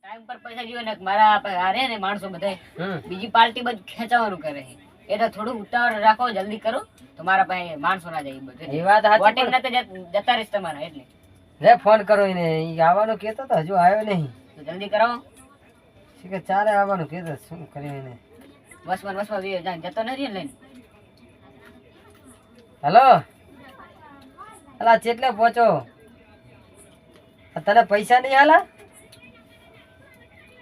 Time પર પૈસા જોઈએ ને મારા હારે ને માણસો બધા બીજી પાર્ટી બધું ખેંચાવાનું કરે છે એટલે થોડું ઉતાવળ રાખો જલ્દી કરો તો મારા પાસે માણસો ના જાય બધું એ વાત સાચી વોટિંગ ના તો જતા રહીશ તમારા એટલે લે ફોન કરો એને ઈ આવવાનું કહેતો તો હજુ આવ્યો નહીં તો જલ્દી કરાવો કે ચારે આવવાનું કહેતો શું કર્યું એને બસમાં જતો નથી ને લઈને હેલો અલા ચેટલે પહોંચો તને પૈસા નહીં હાલા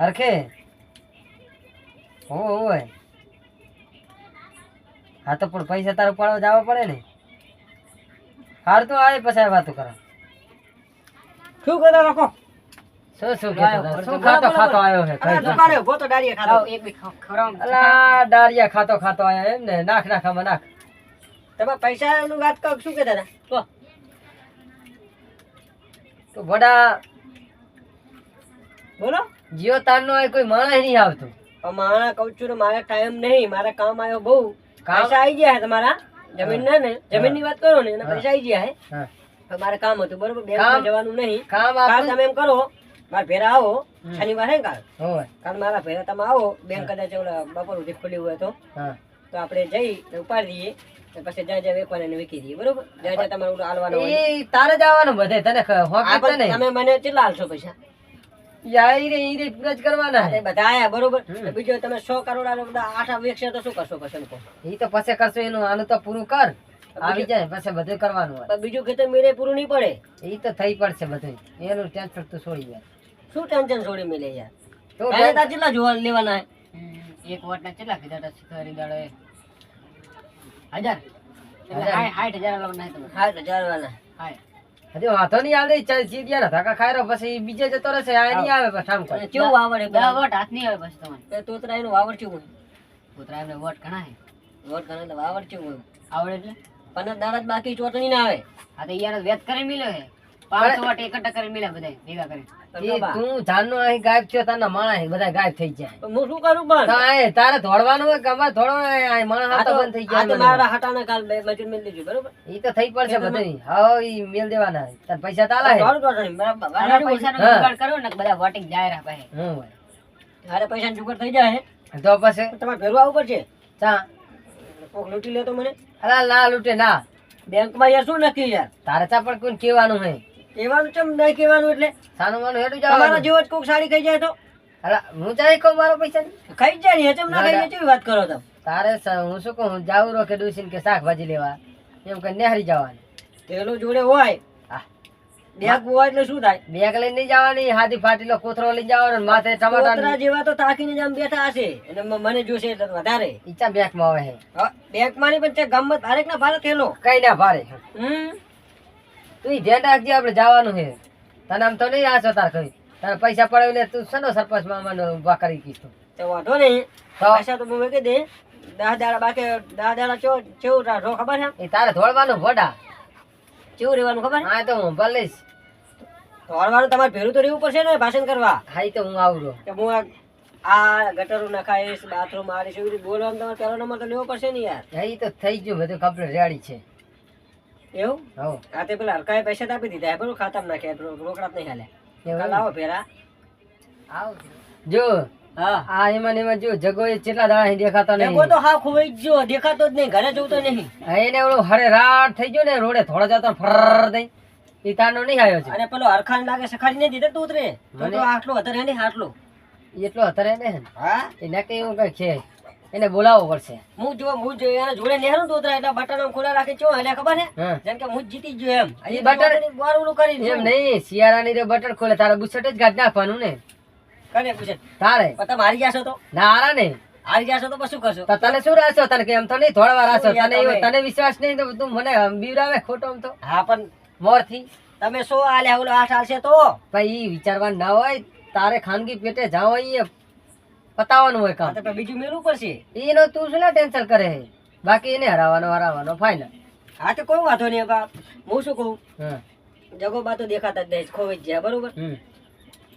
હરખે હોય હા તો પણ પૈસા તારે પાડવા જવા પડે ને હાર તો આવે પછી વાતો કરો શું કરતા રાખો શું ખાતો આવ્યો છે દુકાને ઉભો તો ડાળીએ ખાતો એક બી ખવડાવો અલા ડારિયા ખાતો આવ્યો એમ ને નાખ આમાં નાખ તમે પૈસા નું વાત કરો શું કહેતા હતા તો ભડા બોલો જીઓ તાર નો કોઈ માણસ નહીં આવતું મારા કઉ છું ને મારે ટાઈમ નહીં મારા કામ આવ્યો બહુ પૈસા આવી ગયા તમારા જમીન ના ને જમીન ની વાત કરો ને એના પૈસા આવી ગયા હે મારે કામ હતું બરોબર બેંક માં જવાનું નહીં કામ કાલ તમે એમ કરો મારા ભેરા આવો શનિવાર હે કાલ હોય કાલ મારા ભેરા તમે આવો બેંક કદાચ ઓલા બપોર સુધી ખુલ્લી હોય તો આપણે જઈ ઉપાડી દઈએ પછી જ્યાં વેકવાને વેકી દઈએ બરોબર જ્યાં તમારે ઓલું હાલવાનું હોય એ તારે જ આવવાનું બધે તને તમે મને કેટલા હાલશો પૈસા પૂરા જ કરવાના આ બધા આયા બરોબર બીજો તમે 100 કરોડ આલો બધા 8 વેકશે તો શું કરશો પછી કહો એ તો પછી કરશો એનું આનું તો પૂરું કર આવી જાય પછી બધું કરવાનું હોય બીજું ખેતર મેરે પૂરું નહીં પડે એ તો થઈ પડશે બધું એનું ટેન્શન તું છોડી યાર શું ટેન્શન છોડી મેલે યાર તો પહેલા કેટલા જોવા લેવાના હે એક વોટ ના કેટલા કીધા હતા ખરીદાડો 1000 60,000 લાવવાના હે તમે 60,000 વાળા હજુ વાંધો નહીં આવે સીધિયા ના ધક્કા ખાયરો પછી બીજે જતો રહેશે આ નહીં આવે પછી ઠામ કરે કેવું વાવડ હે વોટ હાથ નહીં આવે પછી તમારે તોતરા એનું વાવડ કેવું કૂતરા એમને વોટ ઘણા હે વોટ કરે એટલે વાવડ કેવું આવડે એટલે 15 દાડા જ બાકી ચોટણી ના આવે આ તો યાર વેત કરી મિલ્યો હે 500 વોટ એકઠા કરી મિલ્યા બધા ભેગા કરી તું જાનનો અહીં ગાયબ થયો તારના માણસ બધા ગાયબ થઈ જાય હું શું કરું પણ તારે દોડવાનું હોય કે અમારે દોડવાનું માણસ હાથ બંધ થઈ આ તો જાય મારા હટાને કાલ બે મજૂર મેલ દીધું બરોબર ઈ તો થઈ પડશે બધું હવે ઈ મેલ દેવાના તાર પૈસા તાલા હે દોડ ચોટણી બરાબર પૈસાનો જુગાડ કરો ને બધા વોટિંગ જાય રહ્યા પાસે હું હોય હારે પૈસા જુગાડ થઈ જાય તો પછી તમારે ભેરવા આવવું પડશે ચા કોક લૂંટી લે તો મને અલા ના લૂટે ના બેંકમાં યાર શું નક્કી યાર તારે ચા પણ કોઈ કહેવાનું હે કહેવાનું ચમ નહીં કહેવાનું એટલે સાનું માનું હેડું તમારા જવાનું જેવો જ કોક સાડી ખાઈ જાય તો અલા હું જાય કહું મારો પૈસા નહીં. ખાઈ જ જાય ને ચમ ના ખાઈ જાય કેવી વાત કરો તમે તારે હું શું કહું જાવું રો કે ડુસીન કે શાકભાજી લેવા એમ કે નેહરી જવાનું તેલો જોડે હોય હા. બેગ હોય એટલે શું થાય બેગ લઈને નહીં જવાની હાથી ફાટીલો કોથરો લઈને જવાનો ને માથે કોતરા ટમાટર જેવા તો તાકીને જ આમ બેઠા હશે અને મને જોશે એટલે વધારે ઈચા બેગમાં આવે હે બેંક માં પણ તે ગામમાં તારેક ના ભારે થયેલો કઈ ના ભારે હમ તું ઈ ધ્યાન રાખજે આપણે જવાનું છે તને આમ તો નહીં આશો તાર કઈ તારે પૈસા પડાવીને તું શેનો સરપંચ મામાને ઉભા કરી કીધું તું તો વાંધો નહીં તો? પૈસા તો હું મૂકી દે 10 દાડા બાકી 10 દાડા કેવું રાખો ખબર છે એ તારે ધોળવાનું ભોડા કેવું રહેવાનું ખબર હા તો હું ભલીશ ધોળવાનું તમારે ભેરું તો રહેવું પડશે ને ભાષણ કરવા હા ઈ તો હું આવું રહું કે હું આ ગટરો નખાઈશ બાથરૂમ આડીશ એવી રીતે બોલવાનું તમારે પહેલો નંબર તો લેવો પડશે ને યાર હા ઈ તો થઈ ગયું બધું કમ્પ્લીટ રેડી છે એવું હો આ તે પેલા હરકાએ પૈસા તો આપી દીધા બરોબર ખાતામાં નાખ્યા રોકડા જ નહીં હાલ્યા કાલ આવો ફેરા આવ જો હા આ એમાં ને એમાં જો જગો એ કેટલા દાડા અહીં દેખાતો એવો નહીં તો હા ખોવાઈ જ ગયો દેખાતો જ નહીં ઘરે જવું તો નહીં હા, એને ઓલો હરે રાત થઈ ગયો ને રોડે થોડો જતો ફર દઈ ઈ તારનો નહીં આવ્યો છે અને પેલો હરખાન લાગે સખાડી ને દીધે તું ઉતરે તો આટલો વધારે નહીં આટલો ઈ એટલો અત્યારે ને હા એને કઈ એવું કઈ છે એને બોલાવવો પડશે હું જો એના જોડે નેહરું તો ઉતરા એટલે બટન ખોલા રાખી ચો એટલે ખબર છે હા જેમ કે હું જ જીતી જ ગયો એમ ઈ બટન બાર ઓલું કરી એમ નહીં શિયાળાની રે બટન ખોલે તારે બુસટ જ ગાઢ નાખવાનું ને કરે પૂછે તારે પણ તમે હારી જશો તો ના હારા ને હારી જશો તો પછી શું કરશો તો તને શું રાશો તને કે એમ તો નહીં થોડા વાર રાશો યાર તને તમે- તને વિશ્વાસ નહીં તો તું મને બીવરાવે ખોટો આમ તો હા પણ મોર થી તમે સો આલ્યા ઓલો 8 આલશે તો ભાઈ ઈ વિચારવાનું ના હોય તારે ખાનગી પેટે જાવ અહીંયા પતાવવાનું હોય આ કામ તો પછી બીજું મેળવું પડશે એનો તું શું ટેન્શન કરે છે બાકી એને હરાવવાનો ફાઇનલ હા તો કોઈ વાંધો નહીં બા હું શું કહું હા જગો બા તો દેખાતા જ નહીં ખોવાઈ જ જાય બરોબર હમ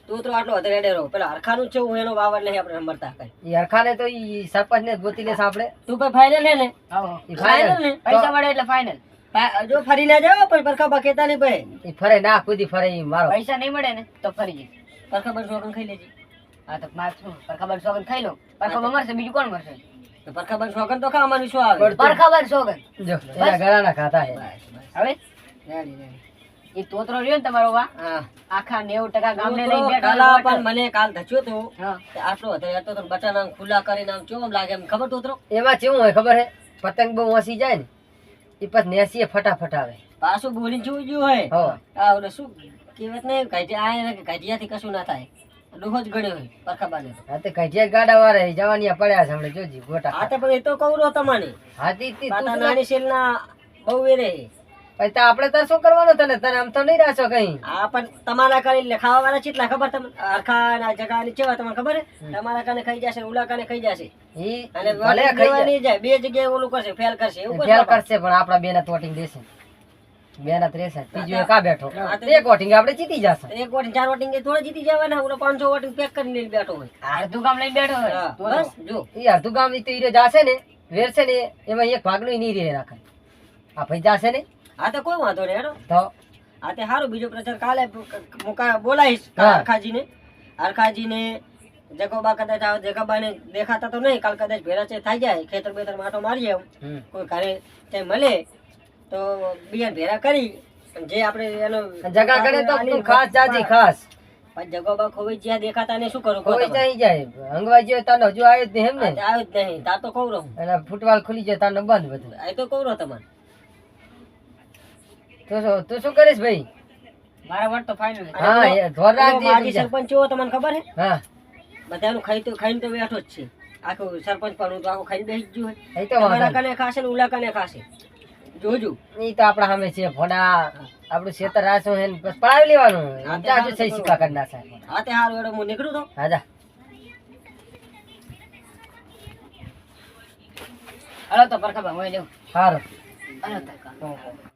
તું તો આટલો વધારે રેડે રહો પેલા હરખાનું જ છે હું એનો વાવડ નહીં આપણે મળતા કઈ ઈ હરખાને તો ઈ સરપંચ ને ગોતી લેશે આપણે તું ભાઈ ફાઇનલ હે ને આવો ઈ ફાઇનલ ફાઇનલ ને પૈસા મળે એટલે ફાઇનલ જો ફરી ના જાવ પણ પરખા બકેતા નહીં ભાઈ ઈ ફરે ના કૂદી ફરે ઈ મારો પૈસા નહીં મળે ને તો ફરી જાય પરખા પર છોકરા ખાઈ લેજે હા તો માર શું પરખાબર સોગન ખાઈ લો પરખાબર મરશે બીજું કોણ મરશે તો પરખાબાન સોગન તો ખાવાનું શું આવે પરખાબર સોગન જો એના ગળાના ખાતા હે હવે રેડી રેડી એ તોતરો રહ્યો ને તમારો વા હા આખા 90% ગામને લઈ બેઠો કાલા પણ મને કાલ ધચ્યો તો હા કે આટલો હતો એ તો બટાના ખુલ્લા કરીને આમ કેમ લાગે એમ ખબર તોતરો એમાં કેવું હોય ખબર હે પતંગ બહુ ઓછી જાય ને એ પછી નેસીએ ફટાફટ આવે પાછું બોલીને જોઈ ગયું હોય હો આ ઓલે શું કહેવત ને કાઢિયાથી કશું ના થાય ડોહો જ ગળ્યો હોય પરખાબાને તો હા તે કઢિયા ગાડા વાળા જવાનિયા પડ્યા છે હમણાં જોજી ગોટા આ તો પણ એ તો કહું રહો તમને હાથી તું પાટા નાની શેલના બહુ એ રે પછી તો આપણે તાર શું કરવાનું તને તને આમ તો નહીં રાશો કઈ આ પણ તમારા કરી લે ખાવા વાળા કેટલા ખબર તમને અરખા ના જગા ની કેવા તમને ખબર હે તમારા કાને ખાઈ જશે ઉલા કાને ખાઈ જશે ઈ અને ભલે વોટિંગ ખાઈ દેવા જાય નહીં જાય બે જગ્યાએ ઓલું કરશે ફેલ કરશે એવું ફેલ કરશે કરશે પણ આપણા બેના વોટિંગ દેશે બેના 63 ત્રીજો એક આ બેઠો એક વોટિંગ આપણે જીતી જશે એક વોટિંગ ચાર વોટિંગ એ થોડા જીતી જવાના ઓલો 500 વોટિંગ પેક કરીને લઈને બેઠો હોય અડધું ગામ લઈ બેઠો હોય હા, તો બસ જો ઈ અડધું ગામ ઈ તો ઈ જાશે ને વેરશે ને એમાં એક ભાગનું ઈ નહીં રહે રાખે આ ભાઈ જાશે ને આ તો કોઈ વાંધો નહીં હેડો તો આ તે સારું બીજો પ્રચાર કાલે બોલાવીશ હા. અરખાજીને જગોબા કદાચ આવે જગોબાને દેખાતા તો નહીં કાલ કદાચ ભેરા છે થઈ જાય ખેતર બેતર માટો મારીએ એમ હમ. કોઈ ઘરે ત્યાં મળે તો બિયાન ભેરા કરી જે આપણે એનો જગા કરે તો તું ખાસ જાજી ખાસ પણ જગોબા ખોવાઈ જ્યાં દેખાતા ને શું કરું કોઈ જાય જાય અંગવાજી હોય તાનો હજુ આવ્યો જ નહીં એમ ને આવ્યું જ નહીં તાર તો કહું રહું અને ફૂટવાલ ખુલી જાય તાનો બંધ બધું આ તો કહું રહું તમારે તું શું કરીશ ભાઈ મારા વોટ તો ફાઇનલ હા એ ધોર રાખજે માજી બીજા. સરપંચ કેવો તમને ખબર હે હા બધાનું ખાઈને તો બેઠો જ છે આખું સરપંચ પણ હું તો આખું ખાઈને બેસી જ ગયું હોય એ તો વાંધો તમારા કને ખાશે ને ઉલા કને ખાશે જોજો નહીં. ઈ તો આપણા સામે છે ફોડા આપણું ખેતર રાસું હે ને બસ પડાવી લેવાનું હા, તે ચાજુ હારું સહી તો સિક્કા કરી નાખે હા તે હારું એડો હું નીકળું તો હા જા હાલો તો પરખાબર હું લેવું સારું હાલો તો